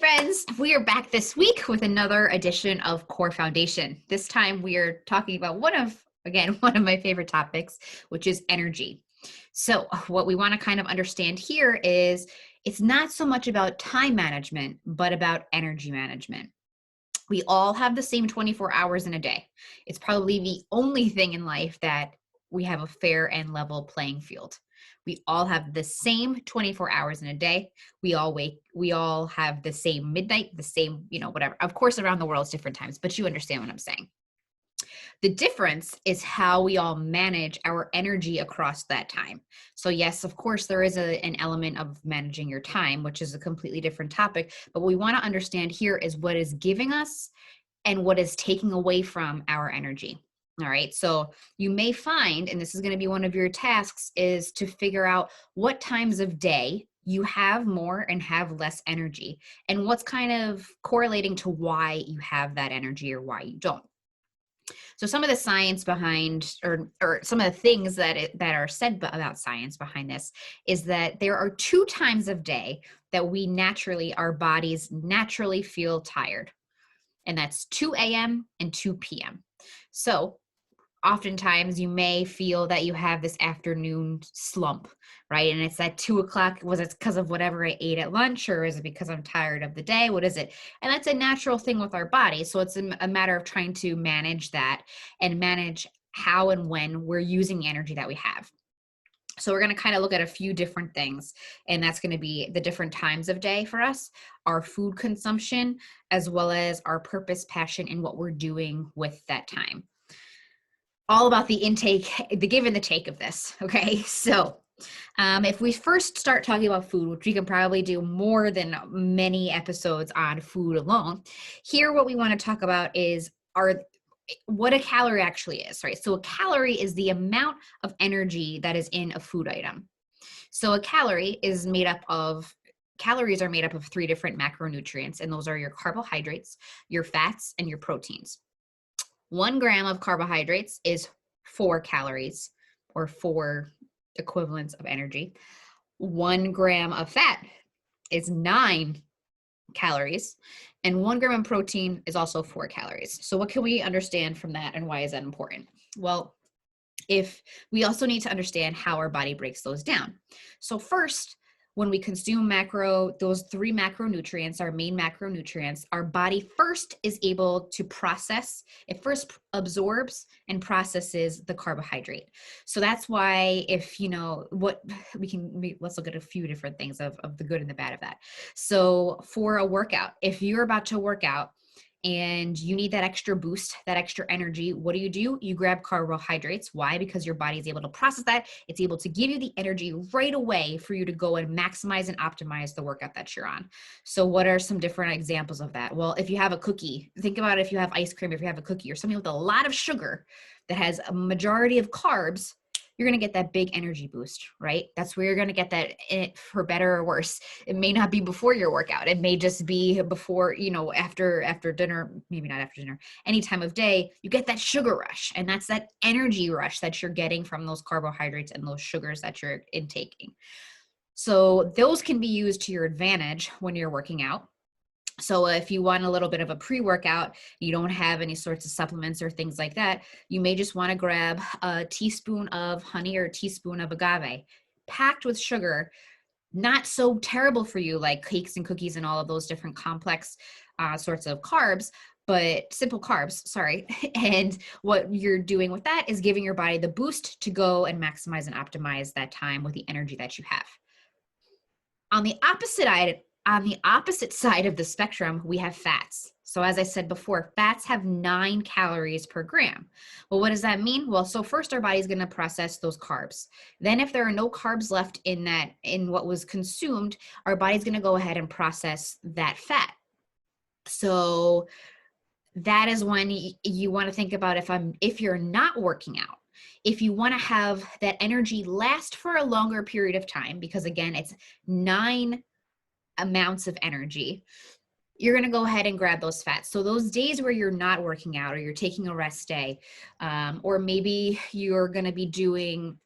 friends, we are back this week with another edition of Core Foundation. This time we are talking about one of my favorite topics, which is energy. So what we want to kind of understand here is it's not so much about time management, but about energy management. We all have the same 24 hours in a day. It's probably the only thing in life that we have a fair and level playing field. We all have the same 24 hours in a day. We all have the same midnight, the same, whatever. Of course, around the world it's different times, but you understand what I'm saying. The difference is how we all manage our energy across that time. So yes, of course, there is an element of managing your time, which is a completely different topic. But what we want to understand here is what is giving us and what is taking away from our energy. All right. So you may find, and this is going to be one of your tasks, is to figure out what times of day you have more and have less energy, and what's kind of correlating to why you have that energy or why you don't. So some of the science behind, or some of the things that are said about science behind this, is that there are 2 times of day that our bodies naturally feel tired. And that's 2 a.m. and 2 p.m. So oftentimes you may feel that you have this afternoon slump, right? And it's at 2 o'clock. Was it because of whatever I ate at lunch, or is it because I'm tired of the day? What is it? And that's a natural thing with our body. So it's a matter of trying to manage that and manage how and when we're using the energy that we have. So we're going to kind of look at a few different things, and that's going to be the different times of day for us, our food consumption, as well as our purpose, passion, and what we're doing with that time. All about the intake, the give and the take of this. Okay. So if we first start talking about food, which we can probably do more than many episodes on food alone, here what we want to talk about is what a calorie actually is, right? So a calorie is the amount of energy that is in a food item. So a calorie is made up of Calories are made up of 3 different macronutrients, and those are your carbohydrates, your fats, and your proteins. 1 gram of carbohydrates is 4 calories, or 4 equivalents of energy. 1 gram of fat is 9 calories, and 1 gram of protein is also 4 calories. So what can we understand from that, and why is that important? Well, if we also need to understand how our body breaks those down. So first, when we consume those 3 macronutrients, our main macronutrients, our body first is able to process. It first absorbs and processes the carbohydrate. So that's why let's look at a few different things of the good and the bad of that. So for a workout, if you're about to work out and you need that extra boost, that extra energy, what do? You grab carbohydrates. Why? Because your body is able to process that. It's able to give you the energy right away for you to go and maximize and optimize the workout that you're on. So what are some different examples of that? Well, if you have a cookie, think about if you have ice cream, if you have a cookie or something with a lot of sugar that has a majority of carbs, you're going to get that big energy boost, right? That's where you're going to get that, for better or worse. It may not be before your workout. It may just be before, after dinner, maybe not after dinner, any time of day, you get that sugar rush. And that's that energy rush that you're getting from those carbohydrates and those sugars that you're intaking. So those can be used to your advantage when you're working out. So if you want a little bit of a pre-workout, you don't have any sorts of supplements or things like that, you may just want to grab a teaspoon of honey or a teaspoon of agave, packed with sugar, not so terrible for you like cakes and cookies and all of those different complex sorts of carbs, but simple carbs, sorry. And what you're doing with that is giving your body the boost to go and maximize and optimize that time with the energy that you have. On the opposite side of the spectrum, we have fats. So as I said before, fats have 9 calories per gram. Well, what does that mean? Well, so first our body's going to process those carbs. Then if there are no carbs left in what was consumed, our body's going to go ahead and process that fat. So that is when you want to think about if you're not working out. If you want to have that energy last for a longer period of time, because again, it's 9 amounts of energy, you're going to go ahead and grab those fats. So those days where you're not working out, or you're taking a rest day, or maybe you're going to be doing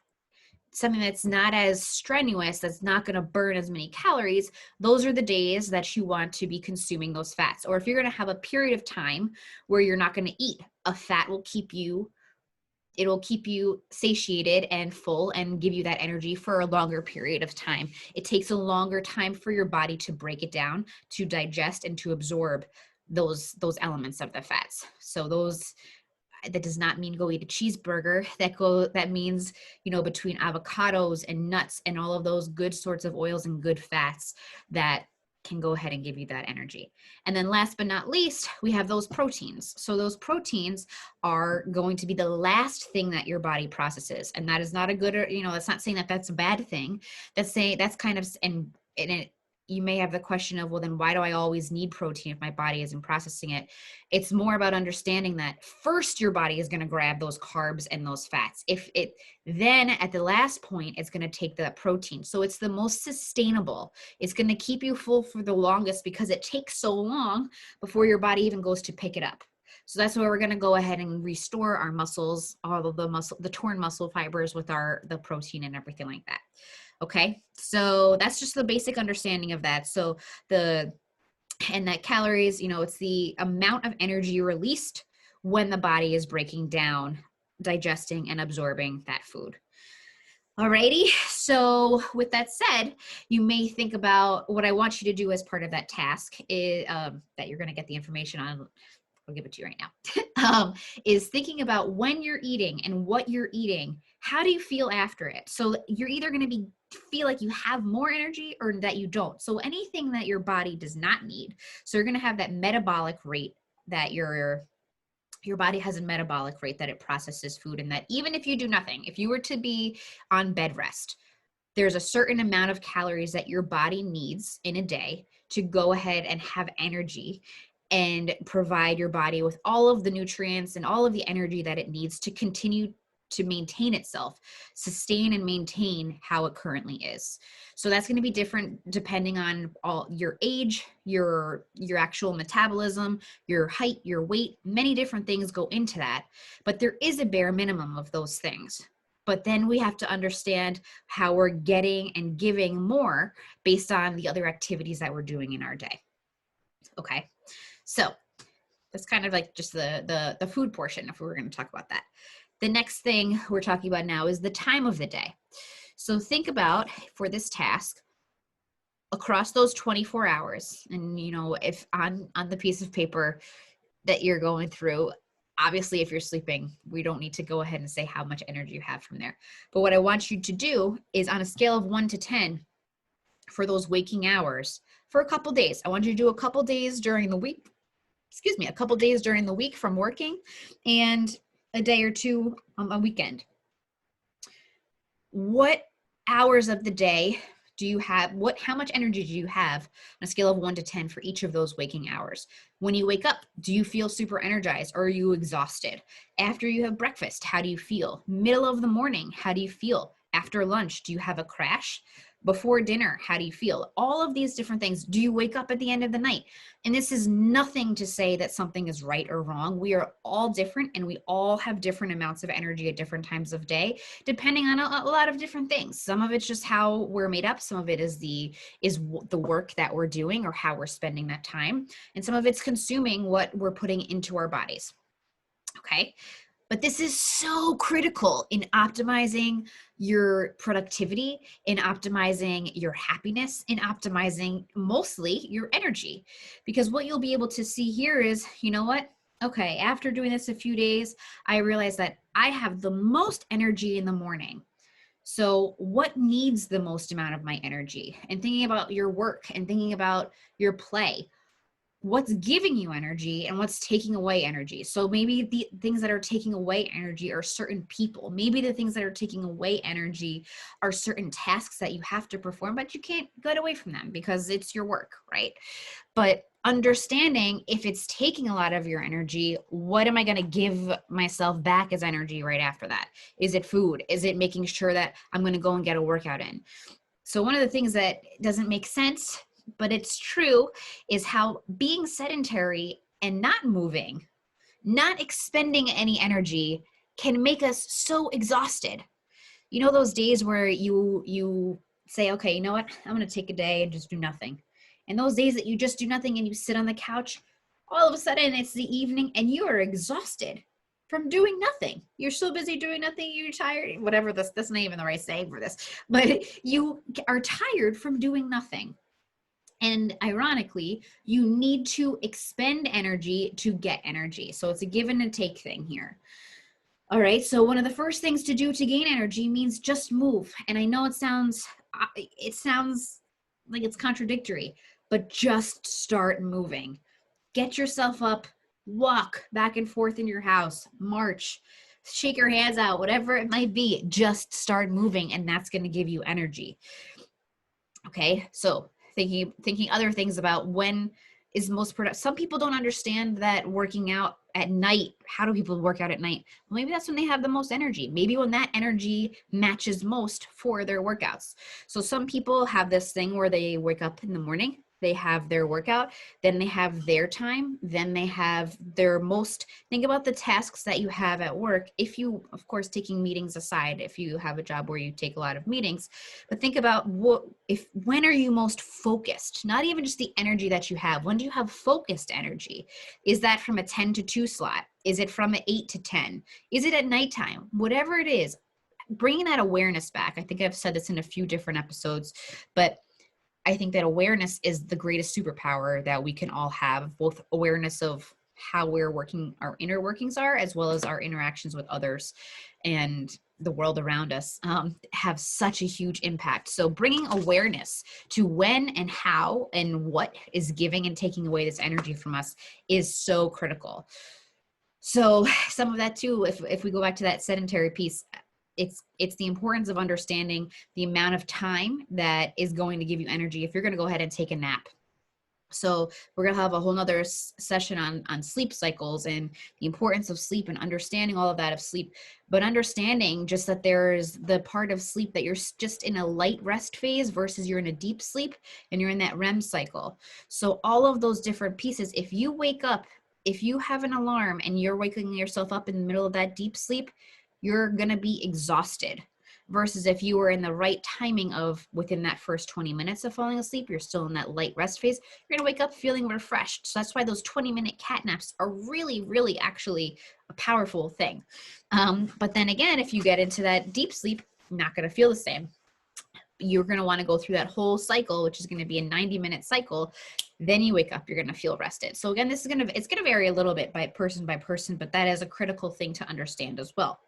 something that's not as strenuous, that's not going to burn as many calories, those are the days that you want to be consuming those fats. Or if you're going to have a period of time where you're not going to eat, a fat will keep you, it'll keep you satiated and full and give you that energy for a longer period of time. It takes a longer time for your body to break it down, to digest and to absorb those elements of the fats. So those, that does not mean go eat a cheeseburger. That means, you know, between avocados and nuts and all of those good sorts of oils and good fats that can go ahead and give you that energy. And then last but not least, we have those proteins. So those proteins are going to be the last thing that your body processes. And that is not a good, you know, that's not saying that that's a bad thing. That's saying that's kind of, and it, you may have the question of, well, then why do I always need protein if my body isn't processing it? It's more about understanding that first your body is going to grab those carbs and those fats. If it then at the last point, it's going to take that protein. So it's the most sustainable. It's going to keep you full for the longest because it takes so long before your body even goes to pick it up. So that's why we're going to go ahead and restore our muscles, all of the torn muscle fibers with the protein and everything like that. Okay, so that's just the basic understanding of that. So and that calories, you know, it's the amount of energy released when the body is breaking down, digesting and absorbing that food. Alrighty, so with that said, you may think about what I want you to do as part of that task is, that you're going to get the information on. I'll give it to you right now, is thinking about when you're eating and what you're eating. How do you feel after it? So you're either going to feel like you have more energy or that you don't. So anything that your body does not need. So you're going to have that metabolic rate that your body has a metabolic rate that it processes food, and that even if you do nothing, if you were to be on bed rest, there's a certain amount of calories that your body needs in a day to go ahead and have energy and provide your body with all of the nutrients and all of the energy that it needs to continue to maintain itself, sustain and maintain how it currently is. So that's going to be different depending on all your age, your actual metabolism, your height, your weight. Many different things go into that, but there is a bare minimum of those things. But then we have to understand how we're getting and giving more based on the other activities that we're doing in our day. Okay, so that's kind of like just the food portion, if we were going to talk about that. The next thing we're talking about now is the time of the day. So think about, for this task, across those 24 hours, and you know, if on the piece of paper that you're going through, obviously if you're sleeping, we don't need to go ahead and say how much energy you have from there. But what I want you to do is, on a scale of 1 to 10, for those waking hours, for a couple days, I want you to do a couple days during the week, a couple days during the week from working, and a day or two on a weekend. What hours of the day do you have? How much energy do you have on a scale of 1 to 10 for each of those waking hours? When you wake up, do you feel super energized, or are you exhausted? After you have breakfast, how do you feel? Middle of the morning, how do you feel? After lunch, do you have a crash? Before dinner, how do you feel? All of these different things. Do you wake up at the end of the night? And this is nothing to say that something is right or wrong. We are all different, and we all have different amounts of energy at different times of day, depending on a lot of different things. Some of it's just how we're made up. Some of it is the work that we're doing or how we're spending that time. And some of it's consuming what we're putting into our bodies. Okay. But this is so critical in optimizing your productivity, in optimizing your happiness, in optimizing mostly your energy. Because what you'll be able to see here is, you know what? Okay, after doing this a few days, I realized that I have the most energy in the morning. So what needs the most amount of my energy? And thinking about your work and thinking about your play. What's giving you energy and what's taking away energy. So maybe the things that are taking away energy are certain people. Maybe the things that are taking away energy are certain tasks that you have to perform, but you can't get away from them because it's your work, right? But understanding if it's taking a lot of your energy, what am I going to give myself back as energy right after that? Is it food? Is it making sure that I'm going to go and get a workout in? So one of the things that doesn't make sense, but it's true, is how being sedentary and not moving, not expending any energy, can make us so exhausted. You know, those days where you say, okay, you know what? I'm going to take a day and just do nothing. And those days that you just do nothing and you sit on the couch, all of a sudden it's the evening and you are exhausted from doing nothing. You're so busy doing nothing, you're tired, whatever that's not even the right saying for this, but you are tired from doing nothing. And ironically, you need to expend energy to get energy. So it's a give and a take thing here. All right. So one of the first things to do to gain energy means just move. And I know it sounds like it's contradictory, but just start moving. Get yourself up, walk back and forth in your house, march, shake your hands out, whatever it might be, just start moving, and that's going to give you energy. Okay, so thinking other things about when is most productive. Some people don't understand that working out at night. How do people work out at night? Well, maybe that's when they have the most energy. Maybe when that energy matches most for their workouts. So some people have this thing where they wake up in the morning, they have their workout, then they have their time, then they have their most, think about the tasks that you have at work. If you, of course, taking meetings aside, if you have a job where you take a lot of meetings, but think about when are you most focused? Not even just the energy that you have. When do you have focused energy? Is that from a 10 to 2 slot? Is it from an 8 to 10? Is it at nighttime? Whatever it is, bringing that awareness back. I think I've said this in a few different episodes, but I think that awareness is the greatest superpower that we can all have, both awareness of how we're working, our inner workings are, as well as our interactions with others and the world around us, have such a huge impact. So bringing awareness to when and how and what is giving and taking away this energy from us is so critical. So some of that too, if we go back to that sedentary piece, it's the importance of understanding the amount of time that is going to give you energy if you're going to go ahead and take a nap. So we're going to have a whole nother session on sleep cycles and the importance of sleep and understanding all of that of sleep, but understanding just that there's the part of sleep that you're just in a light rest phase versus you're in a deep sleep and you're in that REM cycle. So all of those different pieces, if you wake up, if you have an alarm and you're waking yourself up in the middle of that deep sleep, you're going to be exhausted versus if you were in the right timing of within that first 20 minutes of falling asleep, you're still in that light rest phase, you're going to wake up feeling refreshed. So that's why those 20-minute cat naps are really, really actually a powerful thing. But then again, if you get into that deep sleep, you're not going to feel the same. You're going to want to go through that whole cycle, which is going to be a 90-minute cycle. Then you wake up, you're going to feel rested. So again, it's going to vary a little bit by person, but that is a critical thing to understand as well.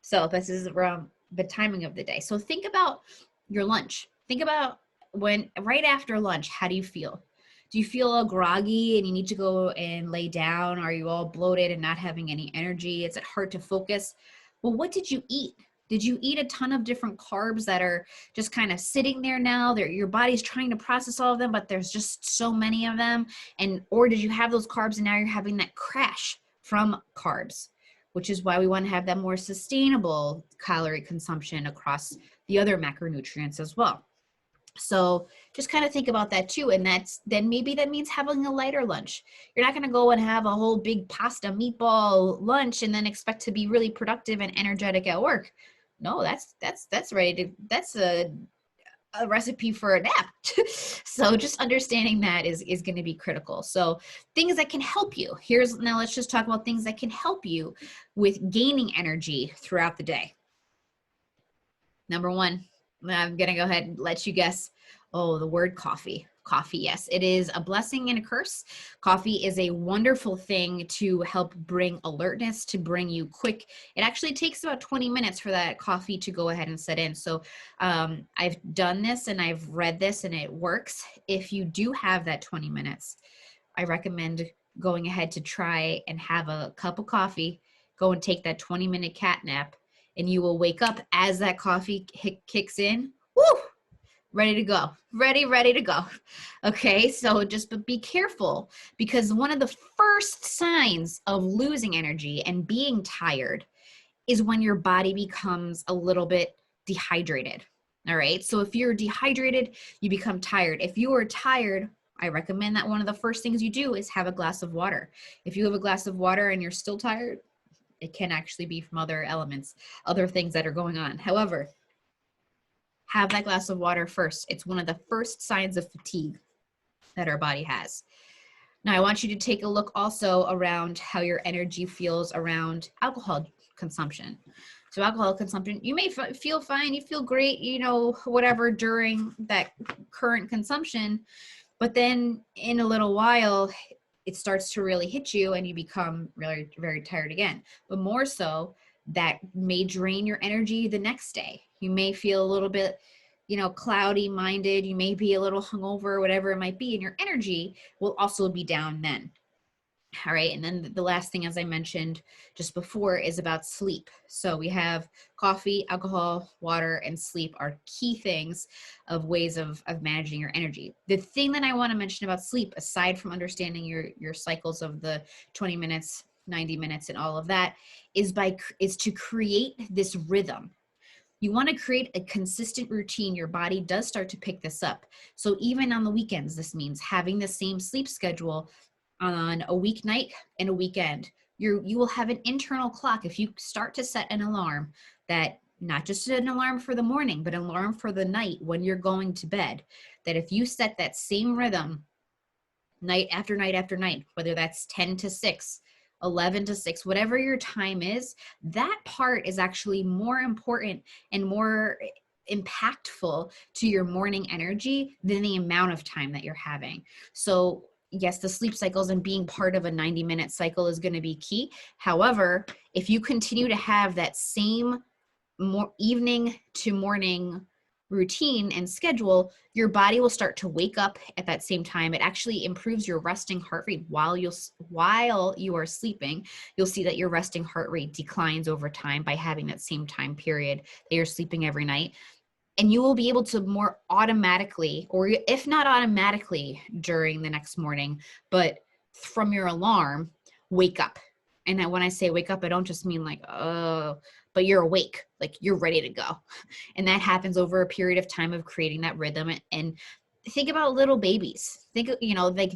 So this is around the timing of the day. So think about your lunch. Think about when right after lunch, how do you feel? Do you feel all groggy and you need to go and lay down? Are you all bloated and not having any energy? Is it hard to focus? Well, what did you eat? Did you eat a ton of different carbs that are just kind of sitting there now? Your body's trying to process all of them, but there's just so many of them. Or did you have those carbs and now you're having that crash from carbs? Which is why we want to have that more sustainable calorie consumption across the other macronutrients as well. So just kind of think about that too. And then maybe that means having a lighter lunch. You're not going to go and have a whole big pasta meatball lunch and then expect to be really productive and energetic at work. No, that's a recipe for a nap. So just understanding that is going to be critical. So things that can help you. Now let's just talk about things that can help you with gaining energy throughout the day. Number one, I'm going to go ahead and let you guess. Oh, the word coffee. Coffee, yes, it is a blessing and a curse. Coffee is a wonderful thing to help bring alertness, to bring you quick. It actually takes about 20 minutes for that coffee to go ahead and set in. So I've done this and I've read this and it works. If you do have that 20 minutes, I recommend going ahead to try and have a cup of coffee, go and take that 20-minute cat nap, and you will wake up as that coffee kicks in. Woo! Ready to go. Ready to go. Okay, so but be careful because one of the first signs of losing energy and being tired is when your body becomes a little bit dehydrated. All right, so if you're dehydrated, you become tired. If you are tired, I recommend that one of the first things you do is have a glass of water. If you have a glass of water and you're still tired, it can actually be from other elements, other things that are going on. However, have that glass of water first. It's one of the first signs of fatigue that our body has. Now, I want you to take a look also around how your energy feels around alcohol consumption. So alcohol consumption, you may feel fine, you feel great, you know, whatever during that current consumption, but then in a little while, it starts to really hit you and you become really very tired again. But more so, that may drain your energy the next day. You may feel a little bit, you know, cloudy minded. You may be a little hungover, whatever it might be, and your energy will also be down then. All right. And then the last thing, as I mentioned just before, is about sleep. So we have coffee, alcohol, water, and sleep are key things of ways of managing your energy. The thing that I want to mention about sleep, aside from understanding your cycles of the 20 minutes, 90 minutes, and all of that, is to create this rhythm. You want to create a consistent routine. Your body does start to pick this up. So even on the weekends, this means having the same sleep schedule on a weeknight and a weekend. You will have an internal clock. If you start to set an alarm, that not just an alarm for the morning, but an alarm for the night when you're going to bed, that if you set that same rhythm night after night after night, whether that's 10 to 6, 11 to 6, whatever your time is, that part is actually more important and more impactful to your morning energy than the amount of time that you're having. So yes, the sleep cycles and being part of a 90-minute cycle is going to be key. However, if you continue to have that same evening to morning routine and schedule, your body will start to wake up at that same time. It actually improves your resting heart rate while you are sleeping. You'll see that your resting heart rate declines over time by having that same time period that you're sleeping every night. And you will be able to more automatically, or if not automatically during the next morning, but from your alarm, wake up. And when I say wake up, I don't just mean like, oh, but you're awake, like you're ready to go. And that happens over a period of time of creating that rhythm. And think about little babies. Think, you know, like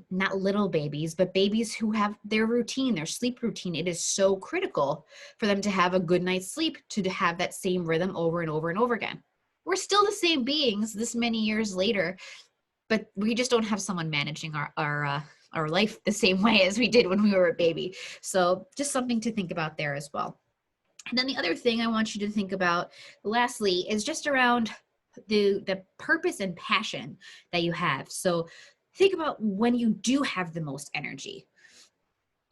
not little babies, but babies who have their routine, their sleep routine. It is so critical for them to have a good night's sleep, to have that same rhythm over and over and over again. We're still the same beings this many years later, but we just don't have someone managing our life the same way as we did when we were a baby. So just something to think about there as well. And then the other thing I want you to think about lastly is just around the purpose and passion that you have. So think about when you do have the most energy.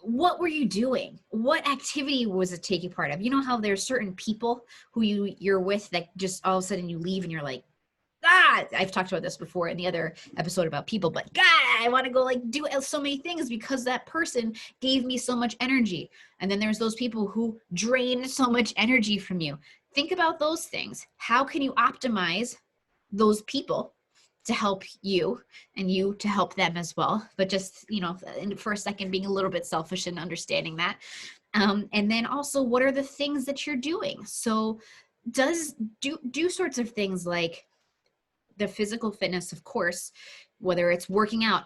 What were you doing? What activity was it taking part of? You know how there's certain people who you're with that just all of a sudden you leave and you're like, I've talked about this before in the other episode about people, but God, I want to go like do so many things because that person gave me so much energy. And then there's those people who drain so much energy from you. Think about those things. How can you optimize those people to help you and you to help them as well? But just, you know, for a second, being a little bit selfish and understanding that. And then also, what are the things that you're doing? So do sorts of things like the physical fitness, of course, whether it's working out,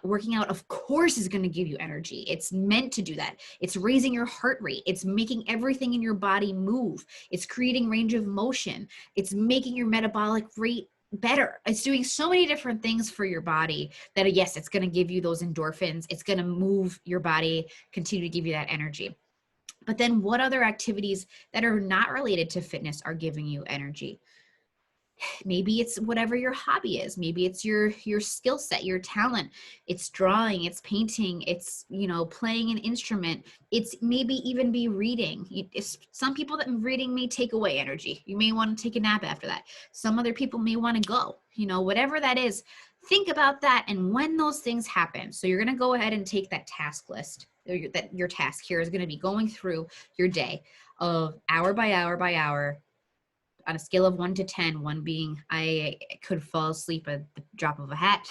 of course, is going to give you energy. It's meant to do that. It's raising your heart rate. It's making everything in your body move. It's creating range of motion. It's making your metabolic rate better. It's doing so many different things for your body that, yes, it's going to give you those endorphins. It's going to move your body, continue to give you that energy. But then what other activities that are not related to fitness are giving you energy? Maybe it's whatever your hobby is. Maybe it's your skill set, your talent. It's drawing, it's painting, it's, you know, playing an instrument. It's maybe even be reading. Some people that reading may take away energy. You may want to take a nap after that. Some other people may want to go, you know, whatever that is. Think about that. And when those things happen, so you're going to go ahead and take that task list. That your task here is going to be going through your day of hour by hour by hour, on a scale of 1 to 10, 1 being I could fall asleep at the drop of a hat,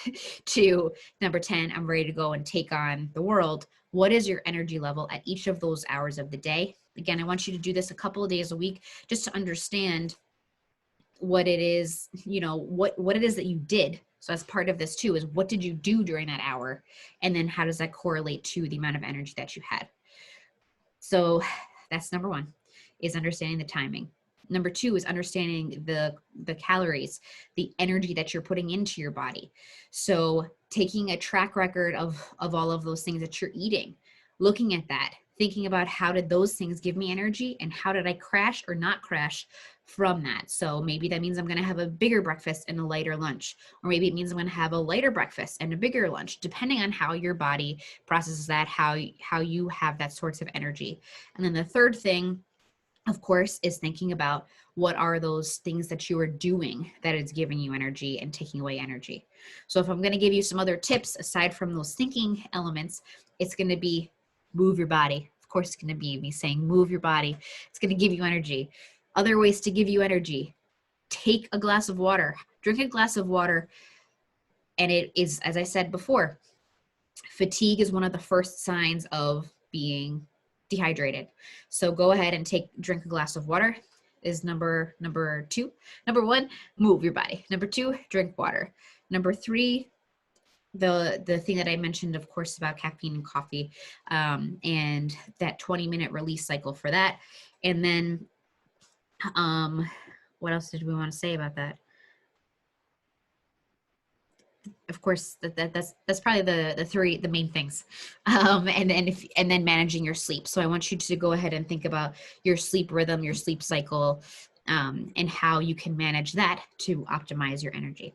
to number 10, I'm ready to go and take on the world. What is your energy level at each of those hours of the day? Again, I want you to do this a couple of days a week just to understand what it is, you know, what it is that you did. So as part of this too is, what did you do during that hour? And then how does that correlate to the amount of energy that you had? So that's number 1, is understanding the timing. Number two is understanding the calories, the energy that you're putting into your body. So taking a track record of all of those things that you're eating, looking at that, thinking about how did those things give me energy and how did I crash or not crash from that. So maybe that means I'm going to have a bigger breakfast and a lighter lunch, or maybe it means I'm going to have a lighter breakfast and a bigger lunch, depending on how your body processes that, how you have that sorts of energy. And then the third thing, of course, is thinking about what are those things that you are doing that is giving you energy and taking away energy. So if I'm going to give you some other tips aside from those thinking elements, it's going to be move your body. Of course, it's going to be me saying move your body. It's going to give you energy. Other ways to give you energy: take a glass of water, drink a glass of water. And it is, as I said before, fatigue is one of the first signs of being dehydrated. So go ahead and drink a glass of water is number two. Number one, move your body. Number two, drink water. Number three, the thing that I mentioned, of course, about caffeine and coffee, and that 20-minute release cycle for that. And then what else did we want to say about that? Of course, that's probably the main things, and then managing your sleep. So I want you to go ahead and think about your sleep rhythm, your sleep cycle, and how you can manage that to optimize your energy.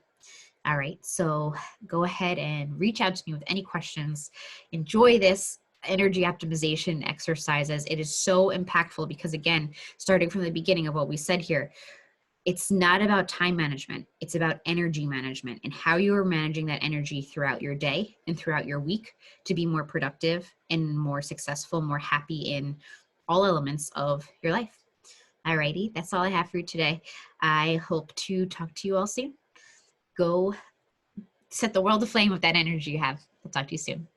All right, so go ahead and reach out to me with any questions. Enjoy this energy optimization exercises. It is so impactful because, again, starting from the beginning of what we said here, it's not about time management. It's about energy management and how you are managing that energy throughout your day and throughout your week to be more productive and more successful, more happy in all elements of your life. All righty, that's all I have for you today. I hope to talk to you all soon. Go set the world aflame with that energy you have. I'll talk to you soon.